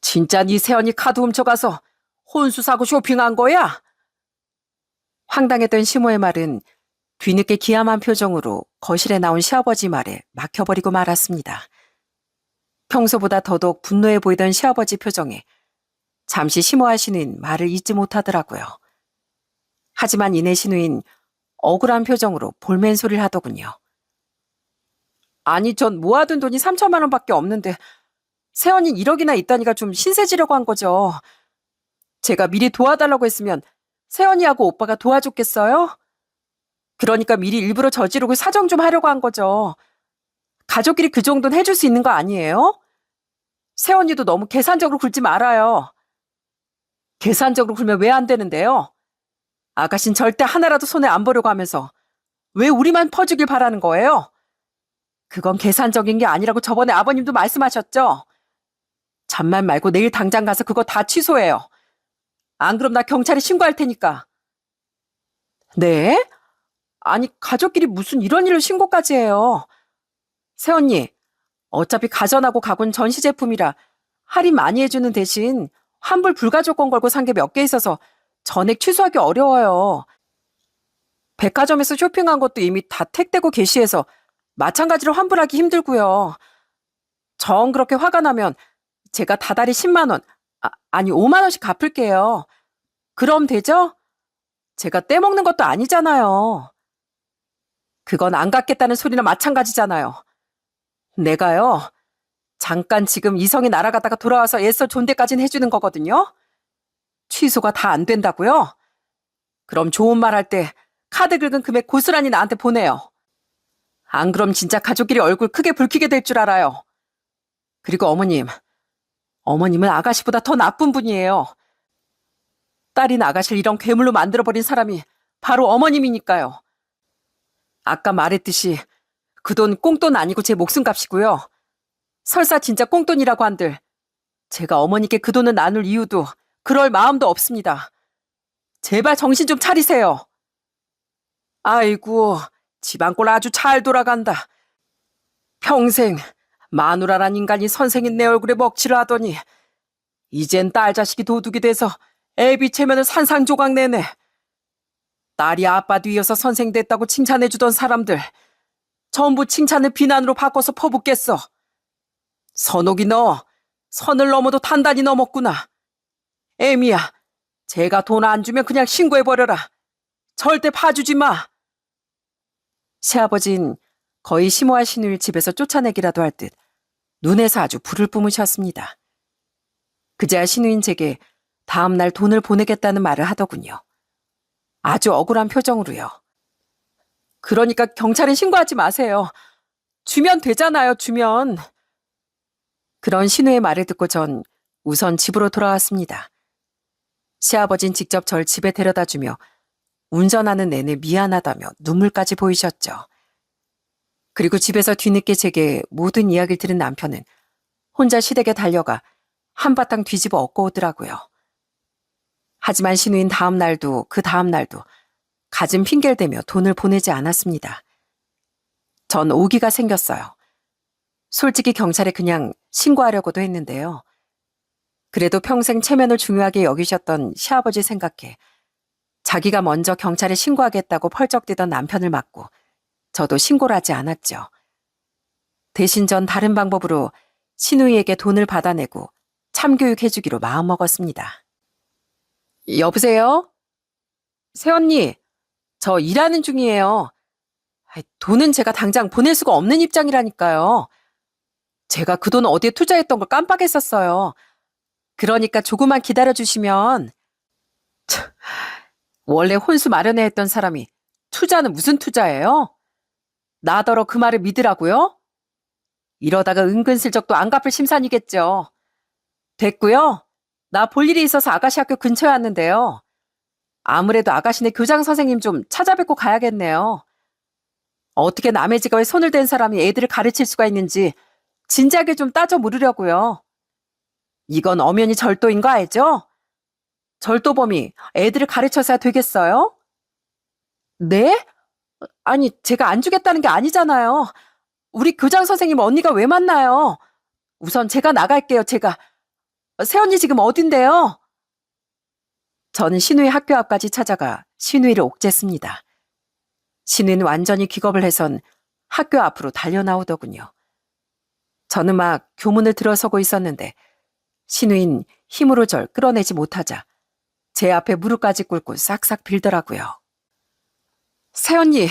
진짜 네 새언니 카드 훔쳐가서 혼수 사고 쇼핑한 거야? 황당했던 시모의 말은 뒤늦게 기함한 표정으로 거실에 나온 시아버지 말에 막혀버리고 말았습니다. 평소보다 더더욱 분노해 보이던 시아버지 표정에 잠시 심오하시는 말을 잊지 못하더라고요. 하지만 이내 신우인 억울한 표정으로 볼멘 소리를 하더군요. 아니, 전 모아둔 돈이 3천만 원밖에 없는데 새언니 1억이나 있다니까 좀 신세지려고 한 거죠. 제가 미리 도와달라고 했으면 새언니하고 오빠가 도와줬겠어요? 그러니까 미리 일부러 저지르고 사정 좀 하려고 한 거죠. 가족끼리 그 정도는 해줄 수 있는 거 아니에요? 새언니도 너무 계산적으로 굴지 말아요. 계산적으로 굴면 왜 안 되는데요? 아가씨는 절대 하나라도 손에 안 보려고 하면서 왜 우리만 퍼주길 바라는 거예요? 그건 계산적인 게 아니라고 저번에 아버님도 말씀하셨죠? 잠만 말고 내일 당장 가서 그거 다 취소해요. 안 그럼 나 경찰에 신고할 테니까. 네? 아니, 가족끼리 무슨 이런 일을 신고까지 해요. 새언니, 어차피 가전하고 가구는 전시 제품이라 할인 많이 해주는 대신 환불 불가 조건 걸고 산 게 몇 개 있어서 전액 취소하기 어려워요. 백화점에서 쇼핑한 것도 이미 다 택되고 게시해서 마찬가지로 환불하기 힘들고요. 정 그렇게 화가 나면 제가 다달이 10만 원, 아니 5만 원씩 갚을게요. 그럼 되죠? 제가 떼먹는 것도 아니잖아요. 그건 안 갚겠다는 소리나 마찬가지잖아요. 내가요, 잠깐 지금 이성이 날아가다가 돌아와서 애써 존대까지는 해주는 거거든요. 취소가 다 안 된다고요? 그럼 좋은 말 할 때 카드 긁은 금액 고스란히 나한테 보내요. 안 그럼 진짜 가족끼리 얼굴 크게 붉히게 될 줄 알아요. 그리고 어머님은 아가씨보다 더 나쁜 분이에요. 딸인 아가씨를 이런 괴물로 만들어버린 사람이 바로 어머님이니까요. 아까 말했듯이 그 돈 꽁돈 아니고 제 목숨값이고요. 설사 진짜 꽁돈이라고 한들 제가 어머니께 그 돈을 나눌 이유도 그럴 마음도 없습니다. 제발 정신 좀 차리세요. 아이고, 집안꼴 아주 잘 돌아간다. 평생 마누라란 인간이 선생인 내 얼굴에 먹칠을 하더니 이젠 딸 자식이 도둑이 돼서 애비 체면을 산산조각 내네. 딸이 아빠 뒤이어서 선생 됐다고 칭찬해주던 사람들 전부 칭찬을 비난으로 바꿔서 퍼붓겠어. 선옥이 너 선을 넘어도 단단히 넘었구나. 애미야, 제가 돈 안 주면 그냥 신고해버려라. 절대 봐주지 마. 시아버진 거의 심오한 시누이를 집에서 쫓아내기라도 할 듯 눈에서 아주 불을 뿜으셨습니다. 그제야 시누인 제게 다음 날 돈을 보내겠다는 말을 하더군요. 아주 억울한 표정으로요. 그러니까 경찰엔 신고하지 마세요. 주면 되잖아요, 주면. 그런 신우의 말을 듣고 전 우선 집으로 돌아왔습니다. 시아버진 직접 절 집에 데려다 주며 운전하는 내내 미안하다며 눈물까지 보이셨죠. 그리고 집에서 뒤늦게 제게 모든 이야기를 들은 남편은 혼자 시댁에 달려가 한바탕 뒤집어 엎고 오더라고요. 하지만 신우인 다음 날도 그 다음 날도 갖은 핑계를 대며 돈을 보내지 않았습니다. 전 오기가 생겼어요. 솔직히 경찰에 그냥 신고하려고도 했는데요. 그래도 평생 체면을 중요하게 여기셨던 시아버지 생각해 자기가 먼저 경찰에 신고하겠다고 펄쩍뛰던 남편을 맞고 저도 신고를 하지 않았죠. 대신 전 다른 방법으로 시누이에게 돈을 받아내고 참교육해주기로 마음먹었습니다. 여보세요? 새언니, 저 일하는 중이에요. 돈은 제가 당장 보낼 수가 없는 입장이라니까요. 제가 그 돈 어디에 투자했던 걸 깜빡했었어요. 그러니까 조금만 기다려주시면. 원래 혼수 마련해 했던 사람이 투자는 무슨 투자예요? 나더러 그 말을 믿으라고요? 이러다가 은근슬쩍 또 안 갚을 심산이겠죠. 됐고요. 나 볼 일이 있어서 아가씨 학교 근처에 왔는데요. 아무래도 아가씨네 교장 선생님 좀 찾아뵙고 가야겠네요. 어떻게 남의 지갑에 손을 댄 사람이 애들을 가르칠 수가 있는지 진작에 좀 따져 물으려고요. 이건 엄연히 절도인 거 알죠? 절도범이 애들을 가르쳐서야 되겠어요? 네? 아니, 제가 안 주겠다는 게 아니잖아요. 우리 교장 선생님 언니가 왜 만나요? 우선 제가 나갈게요, 제가. 새언니 지금 어딘데요? 저는 신우이 학교 앞까지 찾아가 신우이를 옥죄습니다. 신우이는 완전히 기겁을 해선 학교 앞으로 달려나오더군요. 저는 막 교문을 들어서고 있었는데 신우인 힘으로 절 끌어내지 못하자 제 앞에 무릎까지 꿇고 싹싹 빌더라고요. 새언니,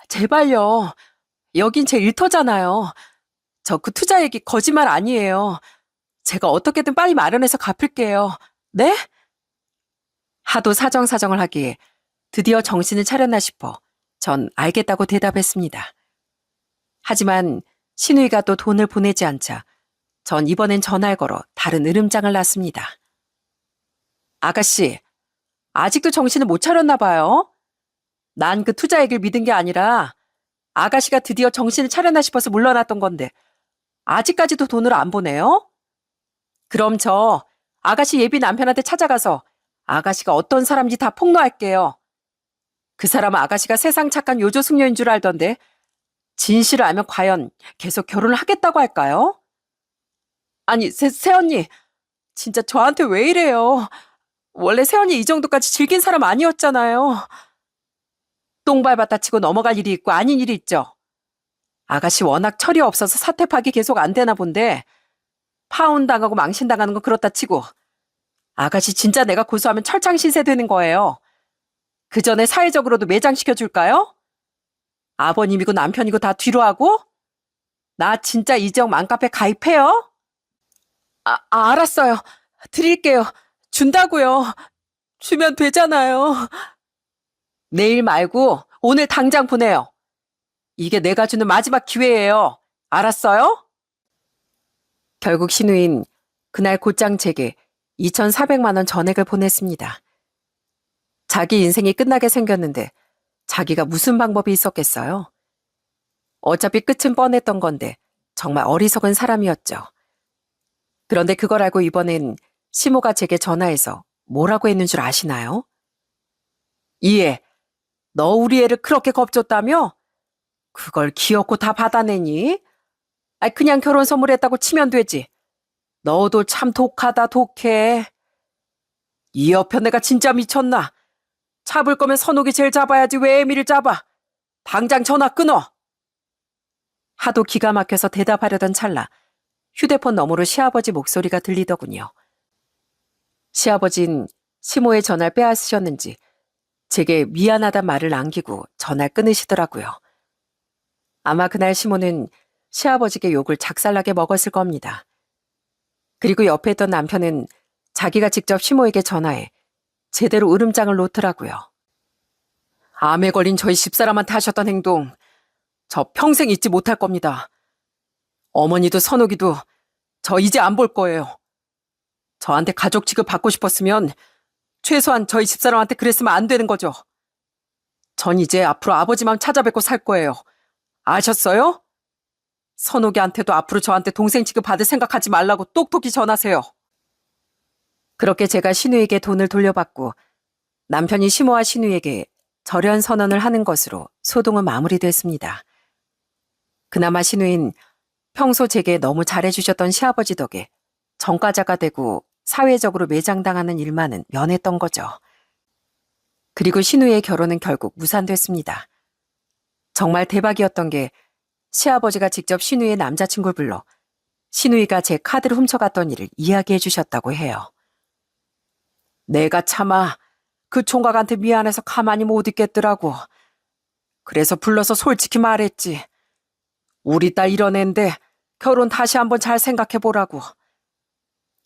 제발요. 여긴 제 일터잖아요. 저 그 투자 얘기 거짓말 아니에요. 제가 어떻게든 빨리 마련해서 갚을게요. 네? 하도 사정사정을 하기에 드디어 정신을 차렸나 싶어 전 알겠다고 대답했습니다. 하지만 신우이가 또 돈을 보내지 않자 전 이번엔 전화를 걸어 다른 으름장을 놨습니다. 아가씨, 아직도 정신을 못 차렸나 봐요. 난 그 투자 얘기를 믿은 게 아니라 아가씨가 드디어 정신을 차렸나 싶어서 물러났던 건데 아직까지도 돈을 안 보내요? 그럼 저 아가씨 예비 남편한테 찾아가서 아가씨가 어떤 사람인지 다 폭로할게요. 그 사람은 아가씨가 세상 착한 요조숙녀인 줄 알던데 진실을 알면 과연 계속 결혼을 하겠다고 할까요? 아니, 새언니, 진짜 저한테 왜 이래요? 원래 새언니 이 정도까지 질긴 사람 아니었잖아요. 똥 밟았다 치고 넘어갈 일이 있고 아닌 일이 있죠. 아가씨 워낙 철이 없어서 사태 파기 계속 안 되나 본데 파혼 당하고 망신 당하는 건 그렇다 치고 아가씨 진짜 내가 고소하면 철창 신세 되는 거예요. 그 전에 사회적으로도 매장시켜 줄까요? 아버님이고 남편이고 다 뒤로 하고? 나 진짜 이 지역 맘카페 가입해요? 알았어요. 드릴게요. 준다고요. 주면 되잖아요. 내일 말고 오늘 당장 보내요. 이게 내가 주는 마지막 기회예요. 알았어요? 결국 신우인 그날 곧장 제게 2,400만 원 전액을 보냈습니다. 자기 인생이 끝나게 생겼는데 자기가 무슨 방법이 있었겠어요? 어차피 끝은 뻔했던 건데 정말 어리석은 사람이었죠. 그런데 그걸 알고 이번엔 시모가 제게 전화해서 뭐라고 했는 줄 아시나요? 이애, 너 우리 애를 그렇게 겁줬다며? 그걸 기어코 다 받아내니? 그냥 결혼 선물했다고 치면 되지. 너도 참 독하다, 독해. 이 여편 내가 진짜 미쳤나? 잡을 거면 선옥이 제일 잡아야지 왜 애미를 잡아? 당장 전화 끊어. 하도 기가 막혀서 대답하려던 찰나 휴대폰 너머로 시아버지 목소리가 들리더군요. 시아버진 시모의 전화를 빼앗으셨는지 제게 미안하단 말을 남기고 전화를 끊으시더라고요. 아마 그날 시모는 시아버지께 욕을 작살나게 먹었을 겁니다. 그리고 옆에 있던 남편은 자기가 직접 시모에게 전화해 제대로 으름장을 놓더라고요. 암에 걸린 저희 집사람한테 하셨던 행동 저 평생 잊지 못할 겁니다. 어머니도 선옥이도 저 이제 안 볼 거예요. 저한테 가족 취급 받고 싶었으면 최소한 저희 집사람한테 그랬으면 안 되는 거죠. 전 이제 앞으로 아버지만 찾아뵙고 살 거예요. 아셨어요? 선옥이한테도 앞으로 저한테 동생 취급 받을 생각하지 말라고 똑똑히 전하세요. 그렇게 제가 신우에게 돈을 돌려받고 남편이 시모와 신우에게 절연 선언을 하는 것으로 소동은 마무리됐습니다. 그나마 신우인 평소 제게 너무 잘해주셨던 시아버지 덕에 전과자가 되고 사회적으로 매장당하는 일만은 면했던 거죠. 그리고 신우의 결혼은 결국 무산됐습니다. 정말 대박이었던 게 시아버지가 직접 신우의 남자친구를 불러 신우이가 제 카드를 훔쳐갔던 일을 이야기해 주셨다고 해요. 내가 차마 그 총각한테 미안해서 가만히 못 있겠더라고. 그래서 불러서 솔직히 말했지. 우리 딸 이런 앤데 결혼 다시 한번 잘 생각해 보라고.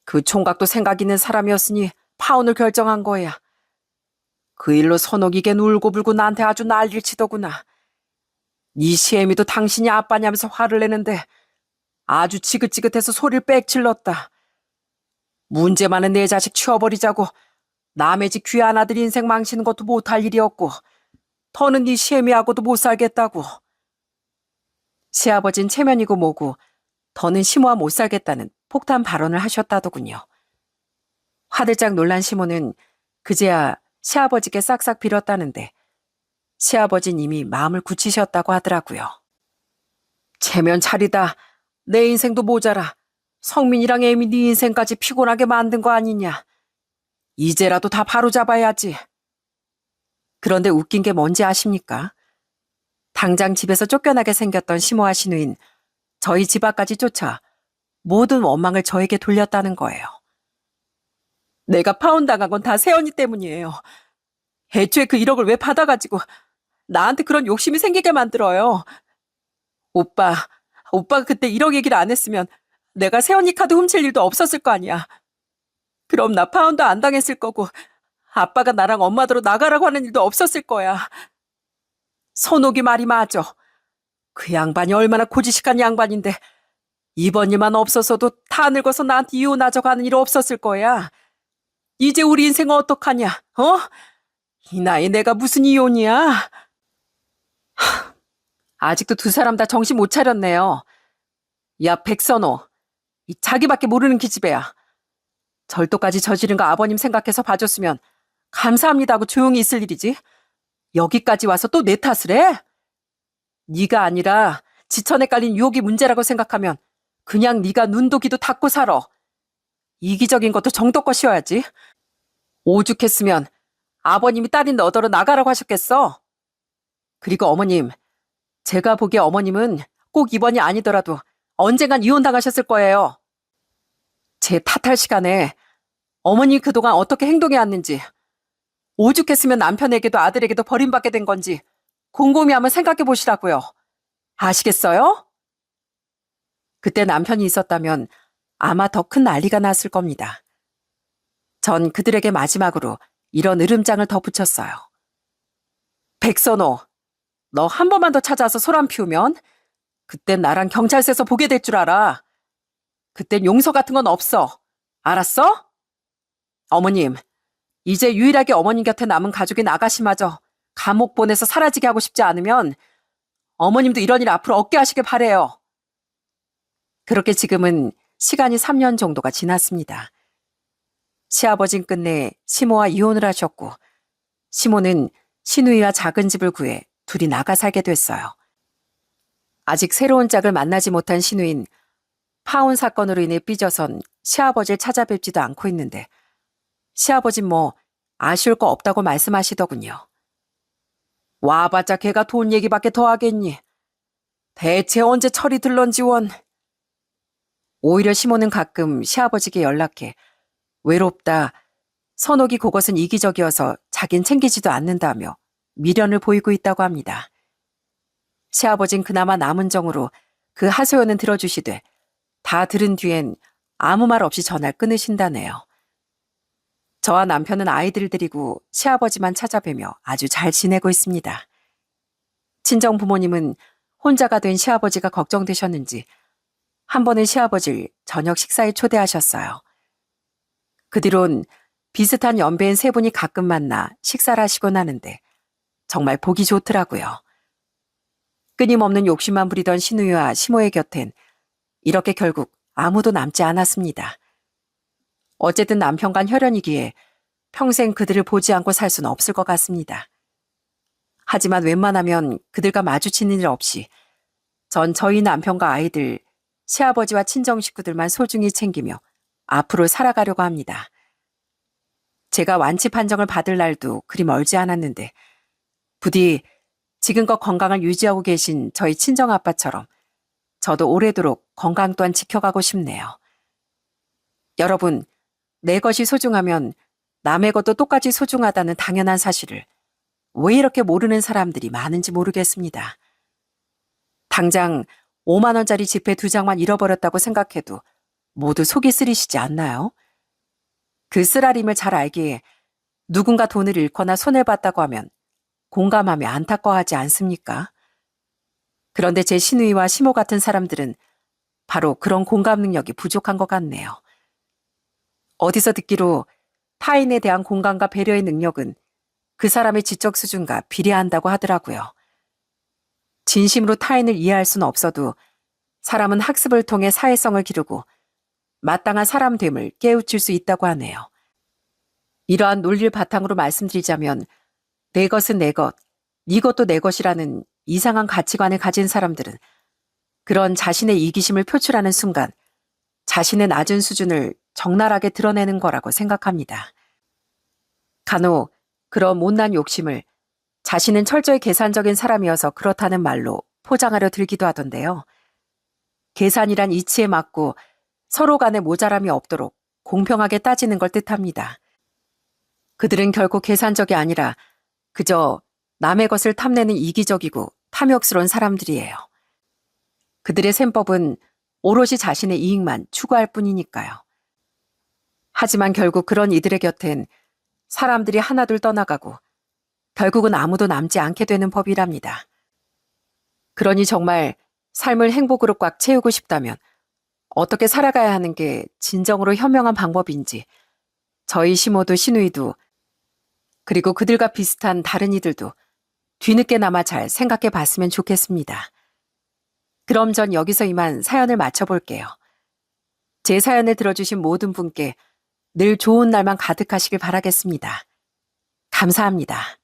그 총각도 생각 있는 사람이었으니 파혼을 결정한 거야. 그 일로 선옥이겐 울고불고 나한테 아주 난리를 치더구나. 네 시애미도 당신이 아빠냐면서 화를 내는데 아주 지긋지긋해서 소리를 빽 질렀다. 문제 많은 내 자식 치워버리자고 남의 집 귀한 아들 인생 망치는 것도 못할 일이었고 더는 네 시애미하고도 못 살겠다고. 시아버진 체면이고 뭐고 더는 시모와 못 살겠다는 폭탄 발언을 하셨다더군요. 화들짝 놀란 시모는 그제야 시아버지께 싹싹 빌었다는데 시아버진 이미 마음을 굳히셨다고 하더라고요. 체면 차리다. 내 인생도 모자라. 성민이랑 애미 네 인생까지 피곤하게 만든 거 아니냐. 이제라도 다 바로잡아야지. 그런데 웃긴 게 뭔지 아십니까? 당장 집에서 쫓겨나게 생겼던 시모와 시누인 저희 집 앞까지 쫓아 모든 원망을 저에게 돌렸다는 거예요. 내가 파혼당한 건 다 새언니 때문이에요. 애초에 그 1억을 왜 받아가지고 나한테 그런 욕심이 생기게 만들어요. 오빠가 그때 1억 얘기를 안 했으면 내가 새언니 카드 훔칠 일도 없었을 거 아니야. 그럼 나 파혼도 안 당했을 거고 아빠가 나랑 엄마더러 나가라고 하는 일도 없었을 거야. 선옥이 말이 맞아. 그 양반이 얼마나 고지식한 양반인데 이번 일만 없었어도 다 늙어서 나한테 이혼하자고 하는 일 없었을 거야. 이제 우리 인생 어떡하냐, 어? 이 나이에 내가 무슨 이혼이야? 아직도 두 사람 다 정신 못 차렸네요. 야, 백선호. 이 자기밖에 모르는 기집애야. 절도까지 저지른 거 아버님 생각해서 봐줬으면 감사합니다 하고 조용히 있을 일이지. 여기까지 와서 또 내 탓을 해? 네가 아니라 지천에 깔린 유혹이 문제라고 생각하면 그냥 네가 눈도 귀도 닫고 살아. 이기적인 것도 정도껏 쉬어야지. 오죽했으면 아버님이 딸인 너더러 나가라고 하셨겠어? 그리고 어머님, 제가 보기에 어머님은 꼭 이번이 아니더라도 언젠간 이혼당하셨을 거예요. 제 탓할 시간에 어머니 그동안 어떻게 행동해왔는지, 오죽했으면 남편에게도 아들에게도 버림받게 된 건지 곰곰이 한번 생각해 보시라고요. 아시겠어요? 그때 남편이 있었다면 아마 더 큰 난리가 났을 겁니다. 전 그들에게 마지막으로 이런 으름장을 덧붙였어요. 백선호, 너 한 번만 더 찾아와서 소란 피우면 그땐 나랑 경찰서에서 보게 될 줄 알아. 그땐 용서 같은 건 없어. 알았어? 어머님, 이제 유일하게 어머님 곁에 남은 가족인 아가씨마저 감옥 보내서 사라지게 하고 싶지 않으면 어머님도 이런 일 앞으로 없게 하시길 바래요. 그렇게 지금은 시간이 3년 정도가 지났습니다. 시아버진 끝내 시모와 이혼을 하셨고 시모는 시누이와 작은 집을 구해 둘이 나가 살게 됐어요. 아직 새로운 짝을 만나지 못한 시누인 파혼 사건으로 인해 삐져선 시아버지를 찾아뵙지도 않고 있는데 시아버진 뭐 아쉬울 거 없다고 말씀하시더군요. 와봤자 걔가 돈 얘기밖에 더 하겠니? 대체 언제 철이 들런지 원. 오히려 시모는 가끔 시아버지께 연락해 외롭다, 선옥이 그것은 이기적이어서 자긴 챙기지도 않는다며 미련을 보이고 있다고 합니다. 시아버진 그나마 남은 정으로 그 하소연은 들어주시되 다 들은 뒤엔 아무 말 없이 전화를 끊으신다네요. 저와 남편은 아이들을 데리고 시아버지만 찾아뵈며 아주 잘 지내고 있습니다. 친정 부모님은 혼자가 된 시아버지가 걱정되셨는지 한 번은 시아버지를 저녁 식사에 초대하셨어요. 그 뒤론 비슷한 연배인 세 분이 가끔 만나 식사를 하시곤 하는데 정말 보기 좋더라고요. 끊임없는 욕심만 부리던 시누이와 시모의 곁엔 이렇게 결국 아무도 남지 않았습니다. 어쨌든 남편간 혈연이기에 평생 그들을 보지 않고 살 수는 없을 것 같습니다. 하지만 웬만하면 그들과 마주치는 일 없이 전 저희 남편과 아이들, 시아버지와 친정 식구들만 소중히 챙기며 앞으로 살아가려고 합니다. 제가 완치 판정을 받을 날도 그리 멀지 않았는데 부디 지금껏 건강을 유지하고 계신 저희 친정아빠처럼 저도 오래도록 건강 또한 지켜가고 싶네요. 여러분, 내 것이 소중하면 남의 것도 똑같이 소중하다는 당연한 사실을 왜 이렇게 모르는 사람들이 많은지 모르겠습니다. 당장 5만 원짜리 지폐 2장만 잃어버렸다고 생각해도 모두 속이 쓰리시지 않나요? 그 쓰라림을 잘 알기에 누군가 돈을 잃거나 손해봤다고 하면 공감하며 안타까워하지 않습니까? 그런데 제 시누이와 시모 같은 사람들은 바로 그런 공감 능력이 부족한 것 같네요. 어디서 듣기로 타인에 대한 공감과 배려의 능력은 그 사람의 지적 수준과 비례한다고 하더라고요. 진심으로 타인을 이해할 수는 없어도 사람은 학습을 통해 사회성을 기르고 마땅한 사람됨을 깨우칠 수 있다고 하네요. 이러한 논리를 바탕으로 말씀드리자면 내 것은 내 것, 네 것도 내 것이라는 이상한 가치관을 가진 사람들은 그런 자신의 이기심을 표출하는 순간 자신의 낮은 수준을 적나라하게 드러내는 거라고 생각합니다. 간혹 그런 못난 욕심을 자신은 철저히 계산적인 사람이어서 그렇다는 말로 포장하려 들기도 하던데요. 계산이란 이치에 맞고 서로 간에 모자람이 없도록 공평하게 따지는 걸 뜻합니다. 그들은 결국 계산적이 아니라 그저 남의 것을 탐내는 이기적이고 탐욕스러운 사람들이에요. 그들의 셈법은 오롯이 자신의 이익만 추구할 뿐이니까요. 하지만 결국 그런 이들의 곁엔 사람들이 하나둘 떠나가고 결국은 아무도 남지 않게 되는 법이랍니다. 그러니 정말 삶을 행복으로 꽉 채우고 싶다면 어떻게 살아가야 하는 게 진정으로 현명한 방법인지 저희 시모도 시누이도 그리고 그들과 비슷한 다른 이들도 뒤늦게나마 잘 생각해 봤으면 좋겠습니다. 그럼 전 여기서 이만 사연을 마쳐볼게요. 제 사연을 들어주신 모든 분께 늘 좋은 날만 가득하시길 바라겠습니다. 감사합니다.